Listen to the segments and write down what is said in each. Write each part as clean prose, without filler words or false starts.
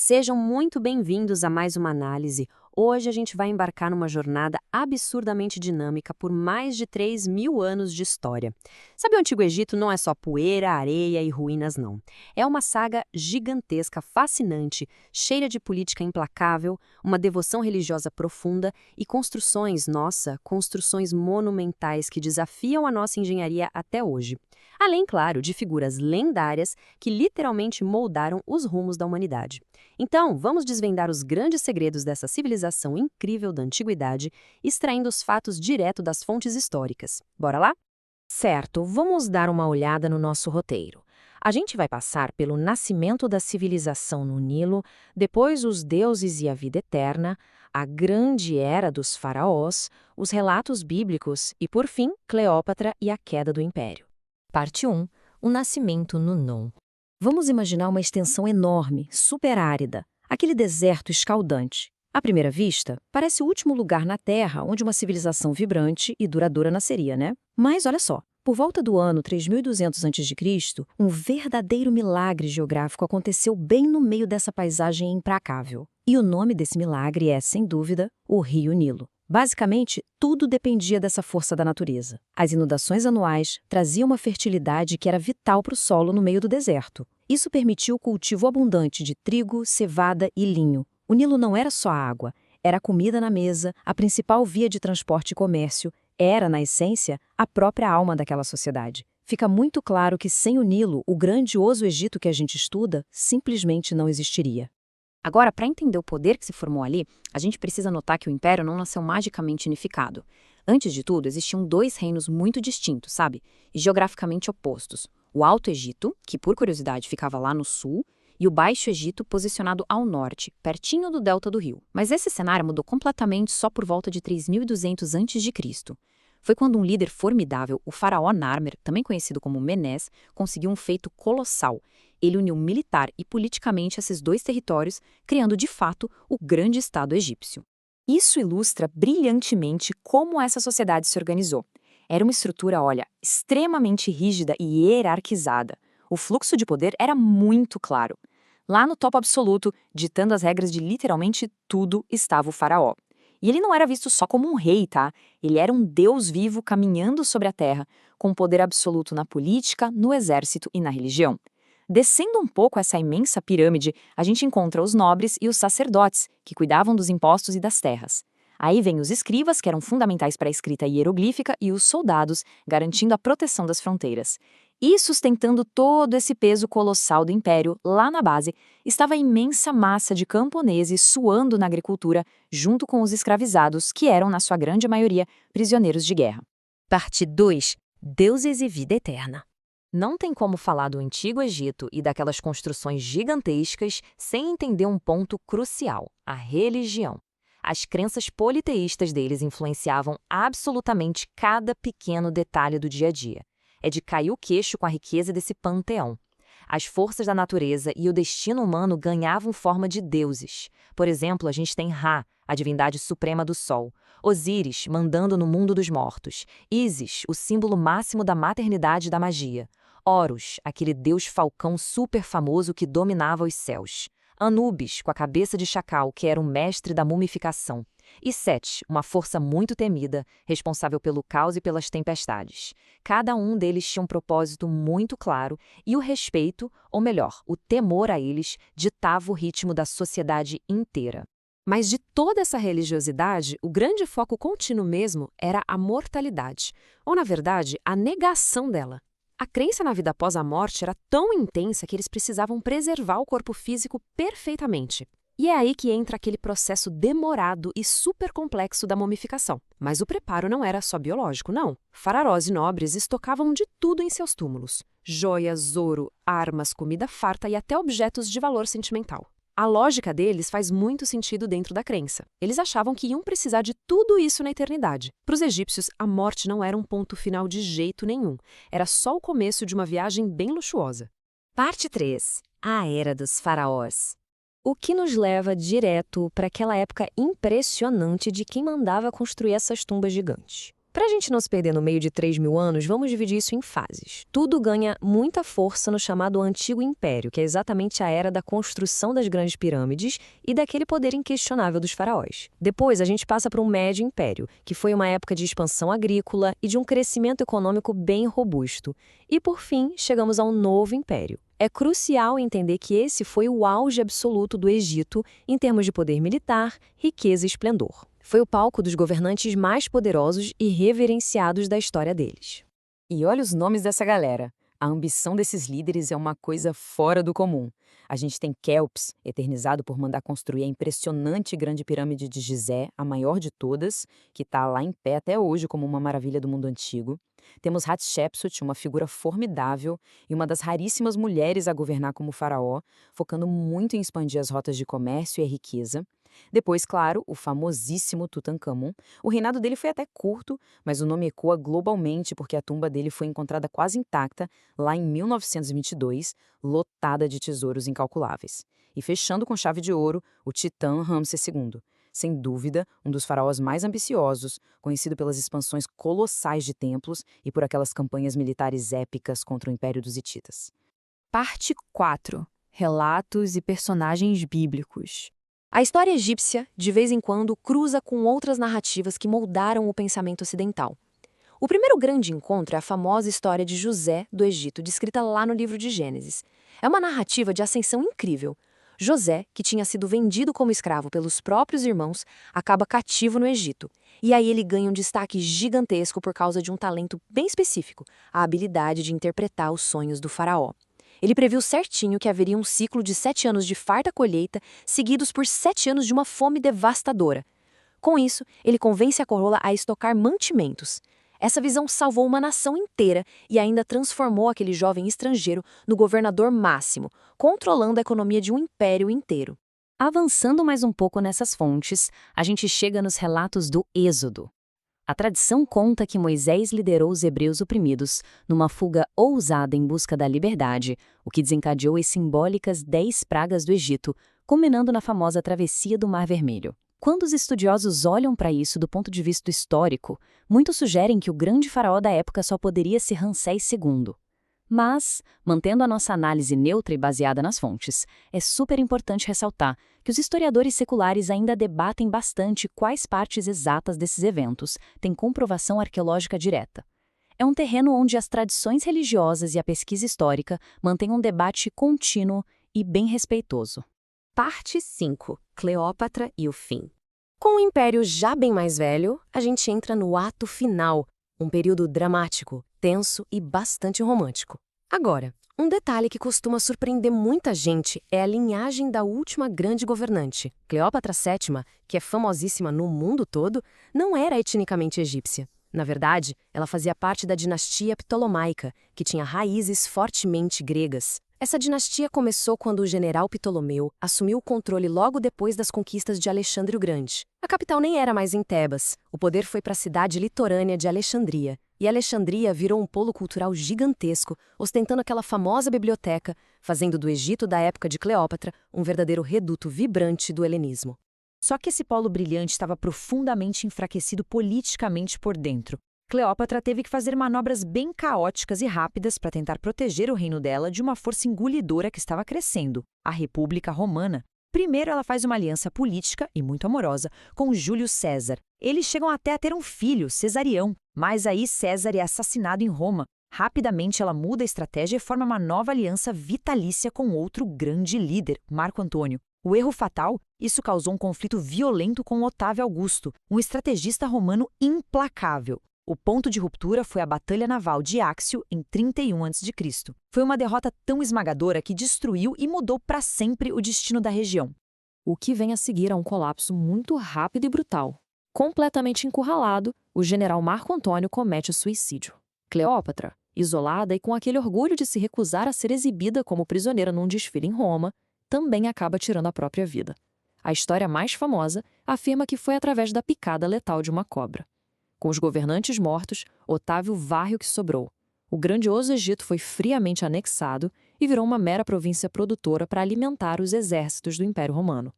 Sejam muito bem-vindos a mais uma análise. Hoje a gente vai embarcar numa jornada absurdamente dinâmica por mais de 3.000 anos de história. Sabe, o Antigo Egito não é só poeira, areia e ruínas, não. É uma saga gigantesca, fascinante, cheia de política implacável, uma devoção religiosa profunda e construções monumentais que desafiam a nossa engenharia até hoje. Além, claro, de figuras lendárias que literalmente moldaram os rumos da humanidade. Então, vamos desvendar os grandes segredos dessa civilização incrível da antiguidade, extraindo os fatos direto das fontes históricas. Bora lá? Certo, vamos dar uma olhada no nosso roteiro. A gente vai passar pelo nascimento da civilização no Nilo, depois os deuses e a vida eterna, a grande era dos faraós, os relatos bíblicos e, por fim, Cleópatra e a queda do império. Parte 1. O nascimento no Non. Vamos imaginar uma extensão enorme, super árida, aquele deserto escaldante. À primeira vista, parece o último lugar na Terra onde uma civilização vibrante e duradoura nasceria, né? Mas olha só, por volta do ano 3200 a.C., um verdadeiro milagre geográfico aconteceu bem no meio dessa paisagem implacável. E o nome desse milagre é, sem dúvida, o Rio Nilo. Basicamente, tudo dependia dessa força da natureza. As inundações anuais traziam uma fertilidade que era vital para o solo no meio do deserto. Isso permitiu o cultivo abundante de trigo, cevada e linho. O Nilo não era só água, era a comida na mesa, a principal via de transporte e comércio, era, na essência, a própria alma daquela sociedade. Fica muito claro que sem o Nilo, o grandioso Egito que a gente estuda simplesmente não existiria. Agora, para entender o poder que se formou ali, a gente precisa notar que o Império não nasceu magicamente unificado. Antes de tudo, existiam dois reinos muito distintos, sabe? E geograficamente opostos. O Alto Egito, que por curiosidade ficava lá no sul, e o Baixo Egito, posicionado ao norte, pertinho do delta do rio. Mas esse cenário mudou completamente só por volta de 3200 a.C. Foi quando um líder formidável, o faraó Narmer, também conhecido como Menés, conseguiu um feito colossal. Ele uniu militar e politicamente esses dois territórios, criando de fato o grande Estado egípcio. Isso ilustra brilhantemente como essa sociedade se organizou. Era uma estrutura, olha, extremamente rígida e hierarquizada. O fluxo de poder era muito claro. Lá no topo absoluto, ditando as regras de literalmente tudo, estava o faraó. E ele não era visto só como um rei, tá? Ele era um deus vivo caminhando sobre a terra, com poder absoluto na política, no exército e na religião. Descendo um pouco essa imensa pirâmide, a gente encontra os nobres e os sacerdotes, que cuidavam dos impostos e das terras. Aí vem os escribas, que eram fundamentais para a escrita hieroglífica, e os soldados, garantindo a proteção das fronteiras. E sustentando todo esse peso colossal do império, lá na base, estava a imensa massa de camponeses suando na agricultura, junto com os escravizados, que eram, na sua grande maioria, prisioneiros de guerra. Parte 2. Deuses e vida eterna. Não tem como falar do Antigo Egito e daquelas construções gigantescas sem entender um ponto crucial: a religião. As crenças politeístas deles influenciavam absolutamente cada pequeno detalhe do dia a dia. É de cair o queixo com a riqueza desse panteão. As forças da natureza e o destino humano ganhavam forma de deuses. Por exemplo, a gente tem Ra, a divindade suprema do sol; Osíris, mandando no mundo dos mortos; Ísis, o símbolo máximo da maternidade e da magia; Horus, aquele deus falcão super famoso que dominava os céus; Anubis, com a cabeça de chacal, que era o mestre da mumificação; e Sete, uma força muito temida, responsável pelo caos e pelas tempestades. Cada um deles tinha um propósito muito claro e o respeito, ou melhor, o temor a eles, ditava o ritmo da sociedade inteira. Mas de toda essa religiosidade, o grande foco contínuo mesmo era a mortalidade, ou na verdade, a negação dela. A crença na vida após a morte era tão intensa que eles precisavam preservar o corpo físico perfeitamente. E é aí que entra aquele processo demorado e super complexo da mumificação. Mas o preparo não era só biológico, não. Faraós e nobres estocavam de tudo em seus túmulos: joias, ouro, armas, comida farta e até objetos de valor sentimental. A lógica deles faz muito sentido dentro da crença. Eles achavam que iam precisar de tudo isso na eternidade. Para os egípcios, a morte não era um ponto final de jeito nenhum. Era só o começo de uma viagem bem luxuosa. Parte 3. A Era dos Faraós. O que nos leva direto para aquela época impressionante de quem mandava construir essas tumbas gigantes. Para a gente não se perder no meio de 3.000 anos, vamos dividir isso em fases. Tudo ganha muita força no chamado Antigo Império, que é exatamente a era da construção das grandes pirâmides e daquele poder inquestionável dos faraós. Depois, a gente passa para um Médio Império, que foi uma época de expansão agrícola e de um crescimento econômico bem robusto. E, por fim, chegamos ao Novo Império. É crucial entender que esse foi o auge absoluto do Egito em termos de poder militar, riqueza e esplendor. Foi o palco dos governantes mais poderosos e reverenciados da história deles. E olha os nomes dessa galera. A ambição desses líderes é uma coisa fora do comum. A gente tem Quéops, eternizado por mandar construir a impressionante Grande Pirâmide de Gizé, a maior de todas, que está lá em pé até hoje como uma maravilha do mundo antigo. Temos Hatshepsut, uma figura formidável e uma das raríssimas mulheres a governar como faraó, focando muito em expandir as rotas de comércio e a riqueza. Depois, claro, o famosíssimo Tutankhamun. O reinado dele foi até curto, mas o nome ecoa globalmente porque a tumba dele foi encontrada quase intacta lá em 1922, lotada de tesouros incalculáveis. E fechando com chave de ouro, o titã Ramsés II. Sem dúvida, um dos faraós mais ambiciosos, conhecido pelas expansões colossais de templos e por aquelas campanhas militares épicas contra o Império dos Hititas. Parte 4. Relatos e personagens bíblicos. A história egípcia, de vez em quando, cruza com outras narrativas que moldaram o pensamento ocidental. O primeiro grande encontro é a famosa história de José, do Egito, descrita lá no livro de Gênesis. É uma narrativa de ascensão incrível. José, que tinha sido vendido como escravo pelos próprios irmãos, acaba cativo no Egito. E aí ele ganha um destaque gigantesco por causa de um talento bem específico, a habilidade de interpretar os sonhos do faraó. Ele previu certinho que haveria um ciclo de 7 anos de farta colheita, seguidos por 7 anos de uma fome devastadora. Com isso, ele convence a coroa a estocar mantimentos. Essa visão salvou uma nação inteira e ainda transformou aquele jovem estrangeiro no governador máximo, controlando a economia de um império inteiro. Avançando mais um pouco nessas fontes, a gente chega nos relatos do Êxodo. A tradição conta que Moisés liderou os hebreus oprimidos numa fuga ousada em busca da liberdade, o que desencadeou as simbólicas 10 pragas do Egito, culminando na famosa travessia do Mar Vermelho. Quando os estudiosos olham para isso do ponto de vista histórico, muitos sugerem que o grande faraó da época só poderia ser Ramsés II. Mas, mantendo a nossa análise neutra e baseada nas fontes, é super importante ressaltar que os historiadores seculares ainda debatem bastante quais partes exatas desses eventos têm comprovação arqueológica direta. É um terreno onde as tradições religiosas e a pesquisa histórica mantêm um debate contínuo e bem respeitoso. Parte 5. Cleópatra e o fim. Com o Império já bem mais velho, a gente entra no ato final, um período dramático, tenso e bastante romântico. Agora, um detalhe que costuma surpreender muita gente é a linhagem da última grande governante. Cleópatra VII, que é famosíssima no mundo todo, não era etnicamente egípcia. Na verdade, ela fazia parte da dinastia Ptolomaica, que tinha raízes fortemente gregas. Essa dinastia começou quando o general Ptolomeu assumiu o controle logo depois das conquistas de Alexandre o Grande. A capital nem era mais em Tebas, o poder foi para a cidade litorânea de Alexandria. E Alexandria virou um polo cultural gigantesco, ostentando aquela famosa biblioteca, fazendo do Egito da época de Cleópatra um verdadeiro reduto vibrante do helenismo. Só que esse polo brilhante estava profundamente enfraquecido politicamente por dentro. Cleópatra teve que fazer manobras bem caóticas e rápidas para tentar proteger o reino dela de uma força engolidora que estava crescendo, a República Romana. Primeiro, ela faz uma aliança política e muito amorosa com Júlio César. Eles chegam até a ter um filho, Cesarião, mas aí César é assassinado em Roma. Rapidamente, ela muda a estratégia e forma uma nova aliança vitalícia com outro grande líder, Marco Antônio. O erro fatal, isso causou um conflito violento com Otávio Augusto, um estrategista romano implacável. O ponto de ruptura foi a Batalha Naval de Áxio, em 31 a.C. Foi uma derrota tão esmagadora que destruiu e mudou para sempre o destino da região. O que vem a seguir é um colapso muito rápido e brutal. Completamente encurralado, o general Marco Antônio comete o suicídio. Cleópatra, isolada e com aquele orgulho de se recusar a ser exibida como prisioneira num desfile em Roma, também acaba tirando a própria vida. A história mais famosa afirma que foi através da picada letal de uma cobra. Com os governantes mortos, Otávio varre o que sobrou. O grandioso Egito foi friamente anexado e virou uma mera província produtora para alimentar os exércitos do Império Romano.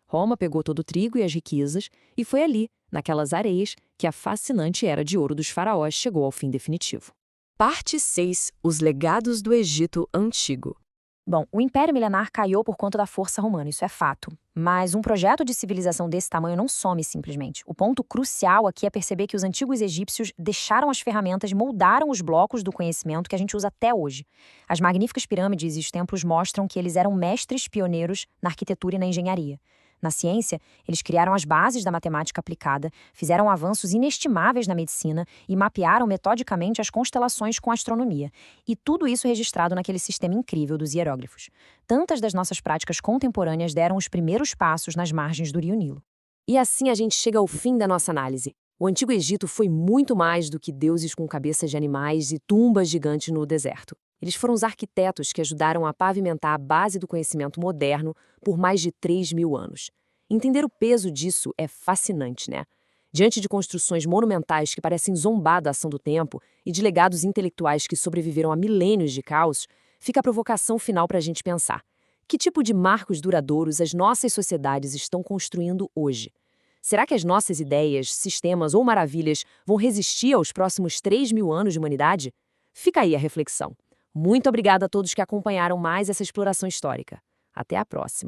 Roma pegou todo o trigo e as riquezas e foi ali, naquelas areias, que a fascinante Era de Ouro dos faraós chegou ao fim definitivo. Parte 6. Os legados do Egito Antigo. Bom, o Império Milenar caiu por conta da força romana, isso é fato. Mas um projeto de civilização desse tamanho não some simplesmente. O ponto crucial aqui é perceber que os antigos egípcios deixaram as ferramentas, moldaram os blocos do conhecimento que a gente usa até hoje. As magníficas pirâmides e os templos mostram que eles eram mestres pioneiros na arquitetura e na engenharia. Na ciência, eles criaram as bases da matemática aplicada, fizeram avanços inestimáveis na medicina e mapearam metodicamente as constelações com a astronomia. E tudo isso registrado naquele sistema incrível dos hieróglifos. Tantas das nossas práticas contemporâneas deram os primeiros passos nas margens do Rio Nilo. E assim a gente chega ao fim da nossa análise. O Antigo Egito foi muito mais do que deuses com cabeças de animais e tumbas gigantes no deserto. Eles foram os arquitetos que ajudaram a pavimentar a base do conhecimento moderno por mais de 3.000 anos. Entender o peso disso é fascinante, né? Diante de construções monumentais que parecem zombar da ação do tempo e de legados intelectuais que sobreviveram a milênios de caos, fica a provocação final para a gente pensar. Que tipo de marcos duradouros as nossas sociedades estão construindo hoje? Será que as nossas ideias, sistemas ou maravilhas vão resistir aos próximos 3.000 anos de humanidade? Fica aí a reflexão. Muito obrigada a todos que acompanharam mais essa exploração histórica. Até a próxima.